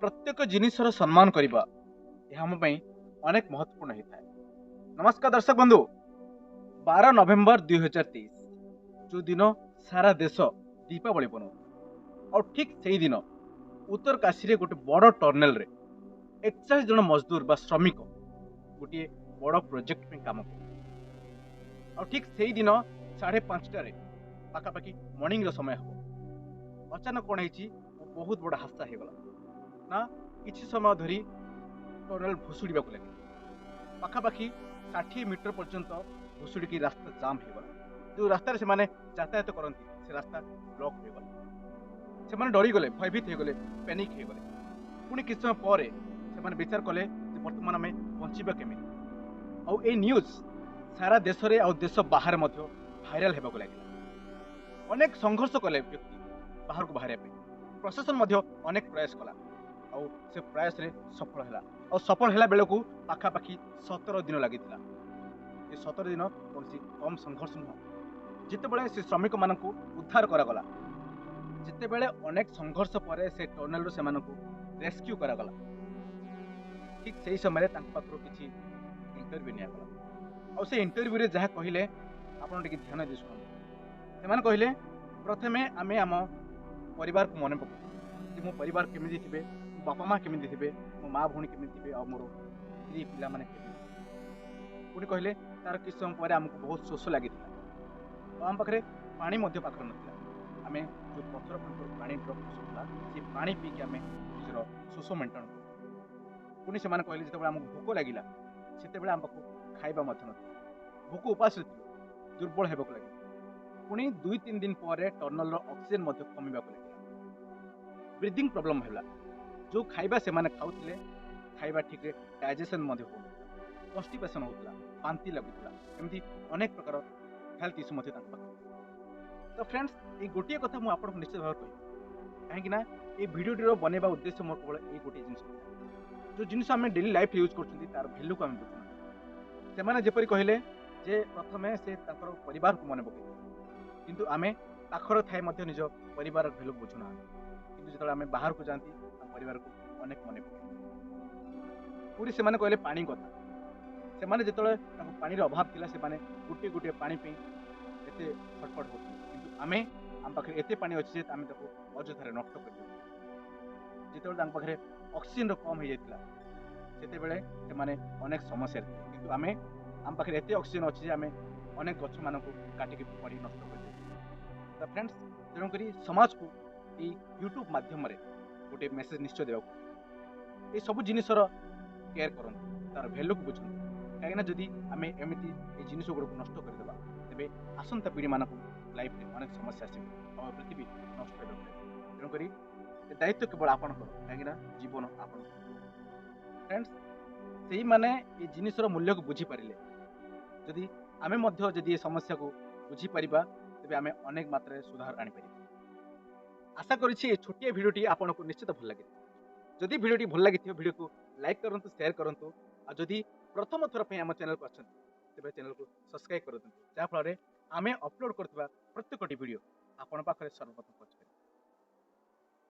प्रत्येक जिनिसर सम्मान करबा यह हम पई अनेक महत्वपूर्ण होता है। नमस्कार दर्शक बंधु, 12 नवेम्बर 2023 जो दिन सारा देश दीपावली बना और ठीक से ही दिन उत्तर काशी रे गोटे बड़ टर्नेल रे 41 जन मजदूर बा श्रमिक गोटे बड़ प्रोजेक्ट में काम कर और ठीक से ही दिन 5:30 पाखापाखि मॉर्निंग रो समय हम अचानक कौन है बहुत बड़ा हादसा हो गला ना किसी समय धरी टर्नेल भुशुड़ा लगे पाखापाखि 60 मीटर पर्यंत भुशुड़ी रास्ता जाम हो गला। जो रास्तार से माने यातायात करती से रास्ता ब्लॉक हो गला। से माने डरी गले, भयभीत हो गले, पैनिक हो गले। पुणी किसी समय पर से विचार कले बर्तमान आम बचा केमी आउ ए न्यूज सारा देश रे आउ देश बाहर भाइराल होगा लगे। अनेक संघर्ष कले व्यक्ति बाहर को बाहर प्रशासन अनेक प्रयास कला और से प्रयास रे सफल है और सफल है बेलू पाखापाखि 17 दिन लगी। 17 दिन कौन कम संघर्ष नुह। जिते से श्रमिक मान उद्धार करागला, जिते अनेक संघर्ष पर से टर्नेल से रेस्क्यू करागला, ठीक से समय पाखर किसी इंटरव्यू निगला और से इंटरव्यू जहाँ कहले आप ध्यान दे शुणु। से कहले प्रथमे आम आम परिवार को मन पक मो परिवार केमी थे, बापा माँ केमी थे, मो माँ भौणी केमी थे और मोर स्त्री पिला माने पुणी कहले तार किस समय पर आमको बहुत शोष लगी और आम पाखे पानी पाखर ना आम जो पथर फांकर पानी ड्रप आसूला से पानी पीकि आम निजर शोष मेन्टेन कर। पुणी से कहले जो आमको भोक लगे से आम पाक खाଇବା भोक उपास दुर्बल होगा लगे। पुणी 2-3 दिन पर टर्नेल ऑक्सीजन कमिबा लगे, ब्रीदिंग प्रॉब्लम है। जो खाइबा से माने खाउथिले खाइबा ठीक रे डाइजेशन हो कन्स्टिपेशन होता, बांती लगुला, एमती अनेक प्रकार हेल्थ इश्यू मध्य तो फ्रेंड्स ये गोटे कथा मुझे आपको निश्चित भाव कही कहीं ये भिडियो बनवा उद्देश्य मोर केवल ये गोटे जिन जो जिन आम डेली लाइफ यूज कर भैल्यू को आम बुझुना से जपरी कहले जे प्रथमे से परिवार को मन पकड़ किंतु आमे पाखर थाए निज परिवार भैल्यू बुझुना कि जो आम बाहर को जाती परिवार को अनेक मन पकड़ पूरी से कहले पानी कथा से माने जिते पानी अभाव थिला से माने गोटे गोटे पानी पे एते छटपट होती किंतु आमे आम पाखे एते पानी अच्छे आम अଯଥାରେ नष्ट कर जिते आम पाखे ऑक्सीजन कम हो जाता से माने अनेक समस्या किंतु आमे आम पाखे एते ऑक्सीजन अच्छी आम अनेक गछ मान काटिक पड़ी नष्ट कर तो फ्रेंड्स तेणुक समाज को ये यूट्यूब माध्यम गोटे मेसेज निश्चय देवा ये सब जिनसर केयर करूँ तार भैल्यू को बुझुँ कहीं जदि आम एमती जिन गुड़क नष्ट करदे तेज आसंता पीढ़ी मान लाइफ में अनेक समस्या आस पृथ्वी नष्ट हो तेणुक दायित्व केवल आपण कहीं जीवन आपण फ्रेंड्स से मैंने ये जिनसर मूल्य को बुझीपारे जदि आम जदि समस्या को बुझीपर तेज आम अनेक मात्रा सुधार आनीपर। आशा करी छोटिया भिडियोटी आपको निश्चित भल लगे। जदि भिडियोटी भल लगी भिडियो को लाइक करूँ, शेयर करूँ और जदि प्रथम थर पे आम चैनल को अच्छा तेज चैनल को सब्सक्राइब कर जहाँफल आम अपलोड करवा प्रत्येक भिडियो आपण पाखे सर्वप्रथम